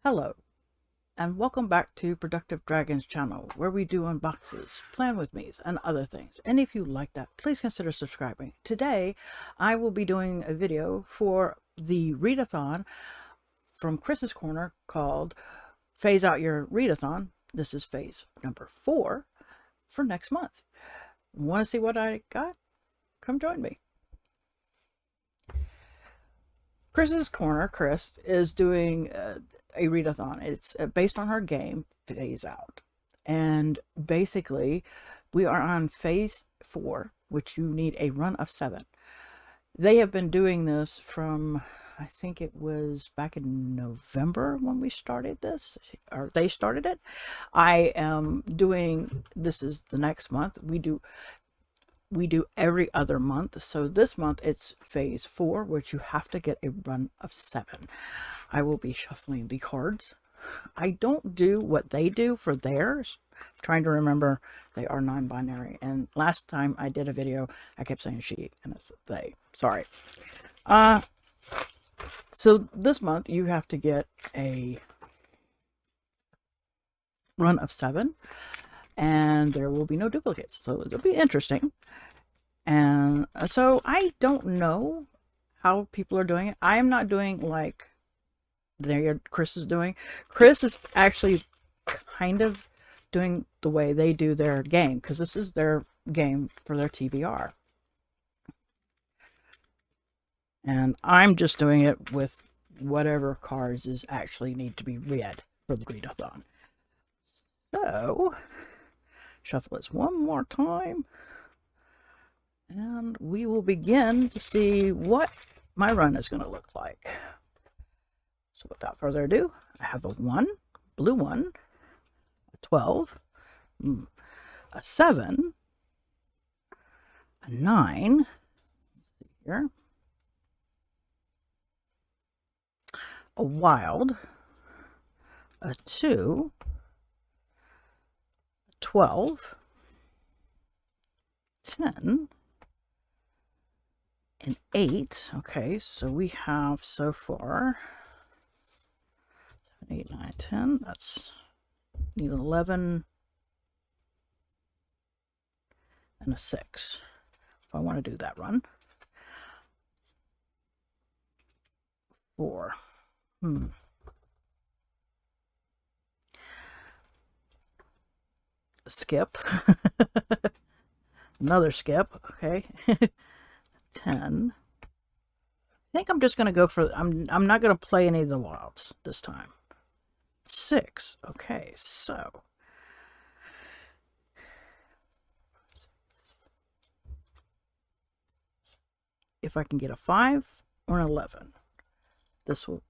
Hello, and welcome back to Productive Dragons channel, where we do unboxes, plan with me's, and other things. And if you like that, please consider subscribing. Today, I will be doing a video for the readathon from Krys's Corner called Phase Out Your Readathon. This is phase number 4 for next month. Want to see what I got? Come join me. Krys's Corner, Krys, is doing a readathon. It's based on her game, Phase Out. And basically, we are on phase 4, which you need a run of 7. They have been doing this from, I think it was back in November when we started this, or they started it. I am doing, this is the next month. We do every other month. So this month it's phase 4, which you have to get a run of 7. I will be shuffling the cards. I don't do what they do for theirs. I'm trying to remember, they are non-binary. And last time I did a video, I kept saying she, and it's they. Sorry. So this month you have to get a run of 7. And there will be no duplicates, so it'll be interesting. And so I don't know how people are doing it. I am not doing like Krys is doing. Krys is actually kind of doing the way they do their game, because this is their game for their TBR. And I'm just doing it with whatever cards is actually need to be read for the readathon. So shuffle this one more time, and we will begin to see what my run is going to look like. So without further ado, I have a 1, blue 1, a 12, a 7, a 9, here, a wild, a 2, 12, 10, and 8. Okay, so we have so far 7, 8, 9, 10. That's need 11 and a 6 if I want to do that run. 4. Skip. Another skip. Okay. 10. I think I'm just going to go for, I'm not going to play any of the wilds this time. 6. Okay, so if I can get a 5 or an 11, this will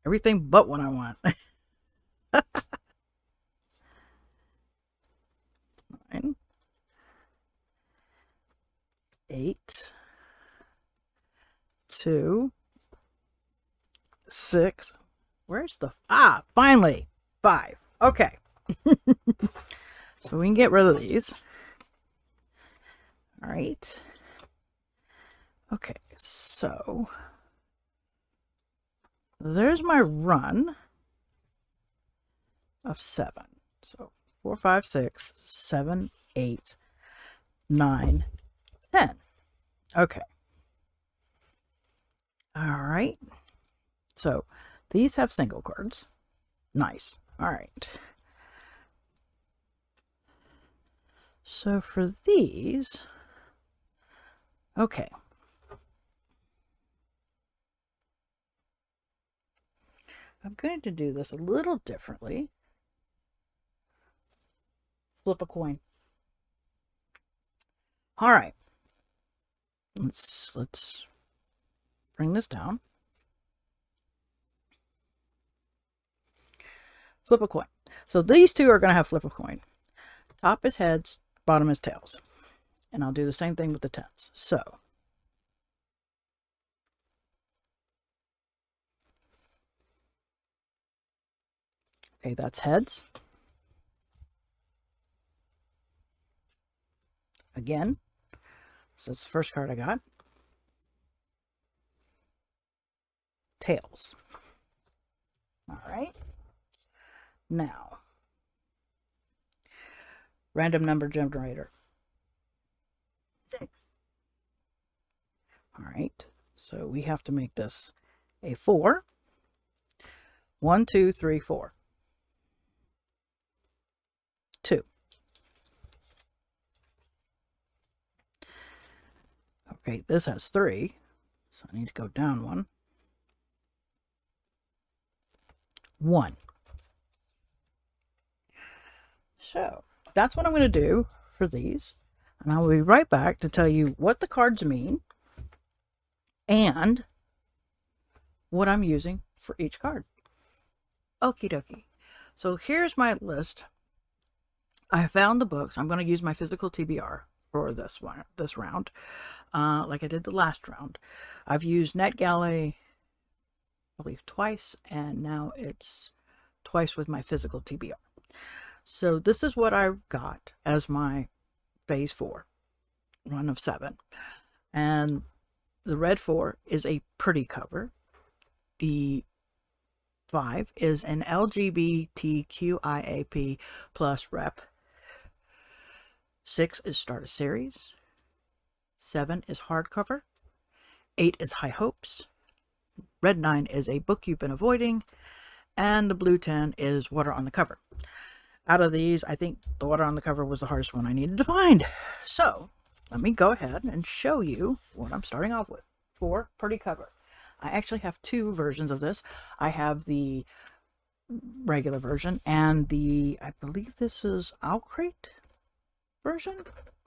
everything but what I want. 9, 8, 2, 6. Where's the finally 5. Okay. So we can get rid of these. All right. Okay, so there's my run of 7. So 4, 5, 6, 7, 8, 9, 10. Okay. All right. So these have single cards. Nice. All right. So for these, okay. I'm going to do this a little differently. Flip a coin. All right. Let's bring this down. Flip a coin. So these two are going to have flip a coin. Top is heads, bottom is tails. And I'll do the same thing with the tens. So Okay, that's heads. Again, this is the first card I got. Tails. All right. Now, random number generator. 6. All right. So we have to make this a 4. 1, 2, 3, 4. 2. Okay, this has 3, so I need to go down 1. 1. So that's what I'm going to do for these, and I'll be right back to tell you what the cards mean and what I'm using for each card. Okie dokie. So here's my list. I found the books. I'm going to use my physical TBR for this round, like I did the last round. I've used NetGalley, I believe, twice, and now it's twice with my physical TBR. So this is what I've got as my Phase 4 run of 7, and the red 4 is a pretty cover. The 5 is an LGBTQIAP+ rep. 6 is Start a Series. 7 is hardcover. 8 is High Hopes. Red 9 is a book you've been avoiding. And the blue 10 is Water on the Cover. Out of these, I think the Water on the Cover was the hardest one I needed to find. So, let me go ahead and show you what I'm starting off with for pretty cover. I actually have 2 versions of this. I have the regular version and the, I believe this is Owlcrate version,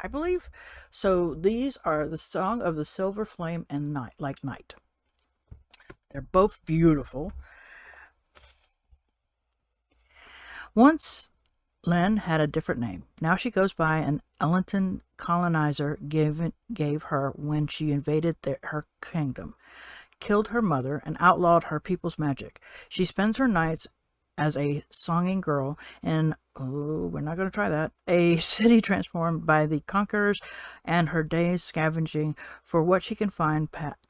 I believe. So these are the Song of the Silver Flame and Night, like Night. They're both beautiful. Once Lynn had a different name. Now she goes by an Ellington colonizer gave her when she invaded her kingdom, killed her mother, and outlawed her people's magic. She spends her nights as a songing girl in, oh, we're not going to try that, a city transformed by the conquerors, and her days scavenging for what she can find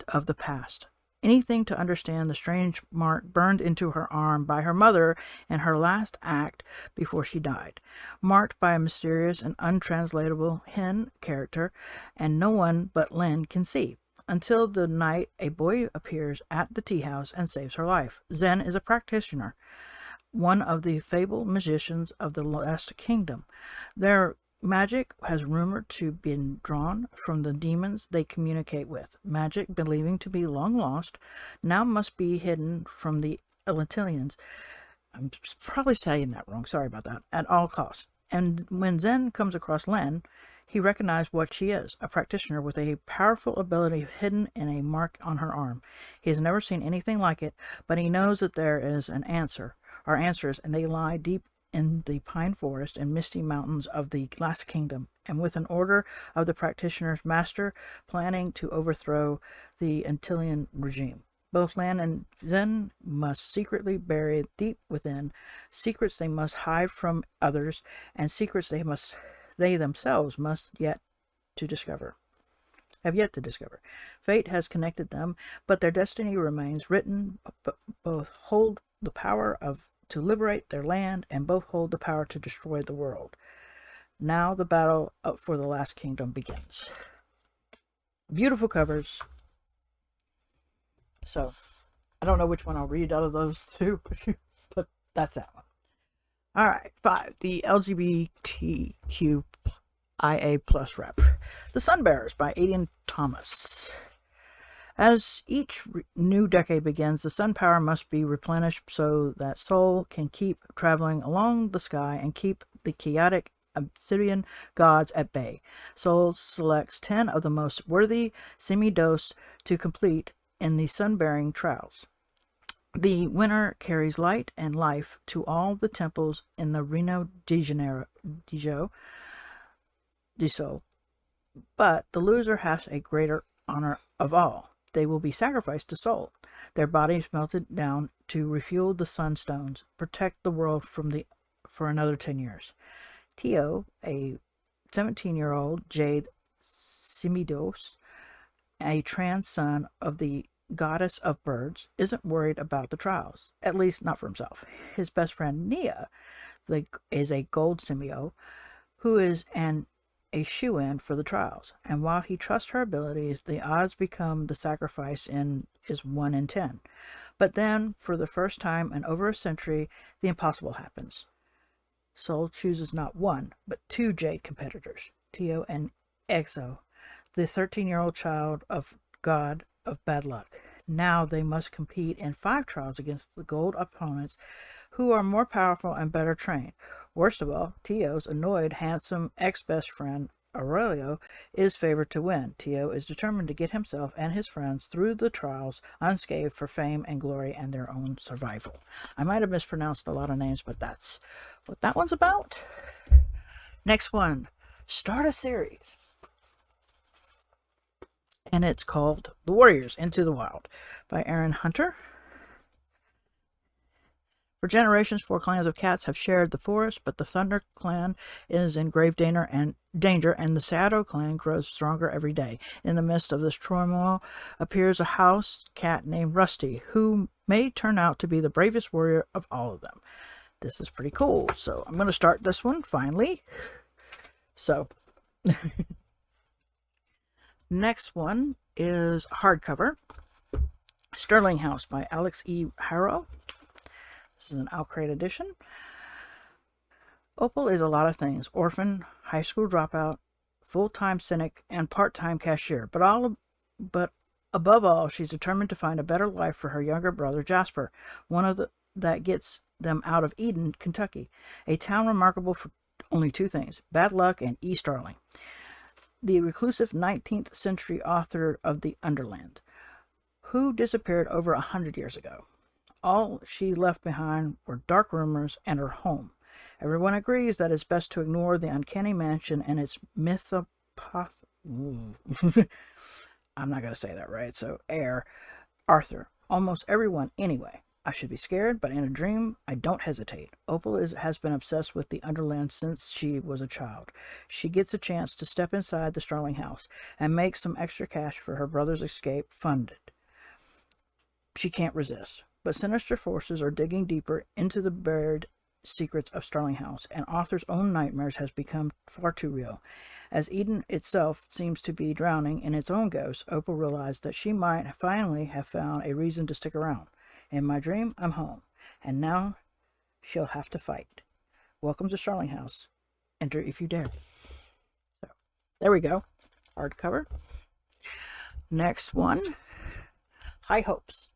of the past. Anything to understand the strange mark burned into her arm by her mother in her last act before she died, marked by a mysterious and untranslatable hen character, and no one but Lynn can see. Until the night a boy appears at the tea house and saves her life. Zen is a practitioner, one of the fabled magicians of the Lost Kingdom. Their magic has rumored to have been drawn from the demons they communicate with. Magic, believing to be long lost, now must be hidden from the Ellingtonians. I'm probably saying that wrong, sorry about that, at all costs. And when Zen comes across Len, he recognized what she is, a practitioner with a powerful ability hidden in a mark on her arm. He has never seen anything like it, but he knows that there is an answer, or answers, and they lie deep in the pine forest and misty mountains of the Last Kingdom, and with an order of the practitioner's master planning to overthrow the Antillean regime. Both Lan and Zen must secretly bury deep within, secrets they must hide from others, and secrets they themselves must have yet to discover. Fate has connected them, but their destiny remains written. Both hold the power to liberate their land, and both hold the power to destroy the world. Now the battle for the Last Kingdom begins. Beautiful covers. So, I don't know which one I'll read out of those two, but that's that one. Alright, 5. The LGBTQIA+ rep. The Sunbearers by Aidan Thomas. As each new decade begins, the sun power must be replenished so that Sol can keep traveling along the sky and keep the chaotic obsidian gods at bay. Sol selects 10 of the most worthy semi-dose to complete in the sun-bearing trials. The winner carries light and life to all the temples in the Reino de Sol, but the loser has a greater honor of all. They will be sacrificed to Sol, their bodies melted down to refuel the sunstones, protect the world for another 10 years. Tio, a 17-year-old Jade Simidos, a trans son of the goddess of birds, isn't worried about the trials, at least not for himself. His best friend Nia is a gold Simio who is a shoe-in for the trials, and while he trusts her abilities, the odds become the sacrifice is 1 in 10. But then, for the first time in over a century, the impossible happens. Sol chooses not 1, but 2 Jade competitors, Tio and Exo, the 13-year-old child of God of bad luck. Now they must compete in 5 trials against the gold opponents who are more powerful and better trained. Worst of all, Tio's annoyed, handsome ex-best friend, Aurelio, is favored to win. Tio is determined to get himself and his friends through the trials unscathed for fame and glory and their own survival. I might have mispronounced a lot of names, but that's what that one's about. Next one, start a series. And it's called The Warriors Into the Wild by Aaron Hunter. For generations, 4 clans of cats have shared the forest, but the Thunder clan is in grave danger, and the Shadow clan grows stronger every day. In the midst of this turmoil appears a house cat named Rusty, who may turn out to be the bravest warrior of all of them. This is pretty cool, so I'm going to start this one, finally. So, next one is hardcover, Sterling House by Alex E. Harrow. This is an Outcrate edition. Opal is a lot of things: orphan, high school dropout, full-time cynic, and part-time cashier. But above all, she's determined to find a better life for her younger brother Jasper, that gets them out of Eden, Kentucky, a town remarkable for only 2 things: bad luck and E. Starling, the reclusive 19th century author of The Underland, who disappeared over 100 years ago. All she left behind were dark rumors and her home. Everyone agrees that it's best to ignore the uncanny mansion and its I'm not going to say that right, so heir, Arthur. Almost everyone, anyway. I should be scared, but in a dream, I don't hesitate. Opal has been obsessed with the Underland since she was a child. She gets a chance to step inside the Starling house and make some extra cash for her brother's escape funded. She can't resist. But sinister forces are digging deeper into the buried secrets of Starling House, and Arthur's own nightmares has become far too real. As Eden itself seems to be drowning in its own ghosts, Opal realized that she might finally have found a reason to stick around. In my dream, I'm home, and now she'll have to fight. Welcome to Starling House. Enter if you dare. So, there we go. Hardcover. Next one, High Hopes.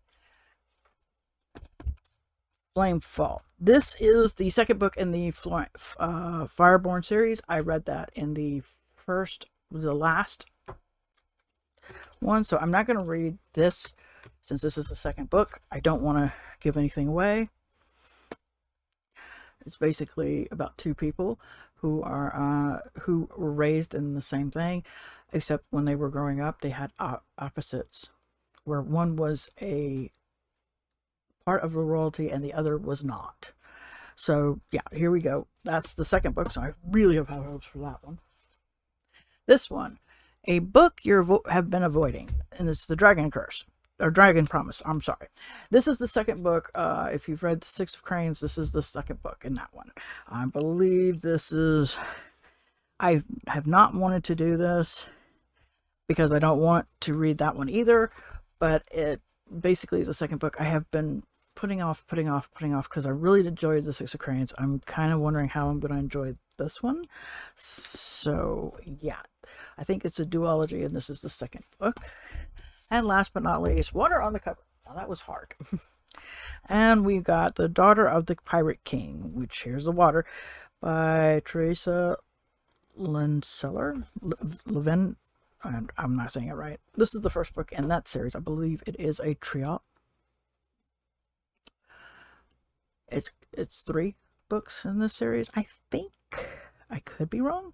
Flamefall. This is the second book in the Fireborn series. I read that in the last one, so I'm not going to read this since this is the second book. I don't want to give anything away. It's basically about 2 people who were raised in the same thing, except when they were growing up, they had opposites, where one was a part of the royalty and the other was not. So yeah, here we go. That's the second book, so I really have high hopes for that one. This one, a book you have been avoiding, and it's The Dragon Curse, or Dragon Promise. I'm sorry. This is the second book. If you've read Six of Cranes, this is the second book in that one. I believe this is. I have not wanted to do this because I don't want to read that one either, but it basically is the second book I have been putting off because I really enjoyed the Six of Cranes. I'm kind of wondering how I'm going to enjoy this one. So yeah, I think it's a duology, and this is the second book. And last but not least, Water on the Cover. Now that was hard. And we got The Daughter of the Pirate King, which here's the water, by Teresa Levin. I'm not saying it right. This is the first book in that series. I believe it is a trio. It's 3 books in this series, I think. I could be wrong.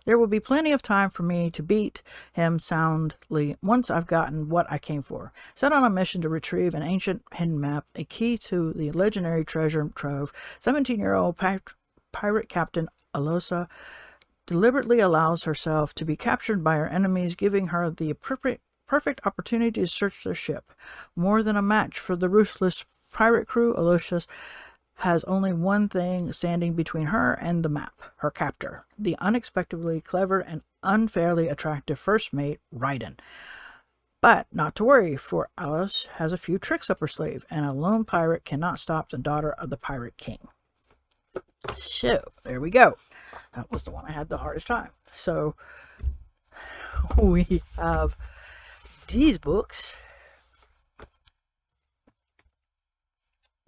There will be plenty of time for me to beat him soundly once I've gotten what I came for. Set on a mission to retrieve an ancient hidden map, a key to the legendary treasure trove, 17-year-old pirate captain Alosa deliberately allows herself to be captured by her enemies, giving her the perfect opportunity to search their ship. More than a match for the ruthless pirate crew, Alosa has only one thing standing between her and the map, her captor, the unexpectedly clever and unfairly attractive first mate, Raiden. But not to worry, for Alice has a few tricks up her sleeve, and a lone pirate cannot stop the daughter of the Pirate King. So, there we go. That was the one I had the hardest time. So, we have these books.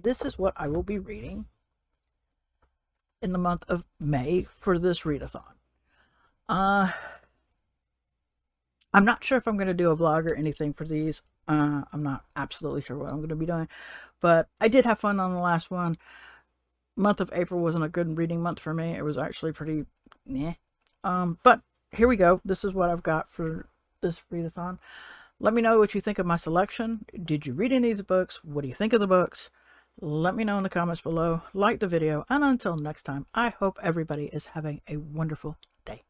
This is what I will be reading in the month of May for this readathon. I'm not sure if I'm going to do a vlog or anything for these. I'm not absolutely sure what I'm going to be doing, but I did have fun on the last one. Month of April wasn't a good reading month for me. It was actually pretty meh. But here we go. This is what I've got for this readathon. Let me know what you think of my selection. Did you read any of these books? What do you think of the books? Let me know in the comments below. Like the video. And until next time, I hope everybody is having a wonderful day.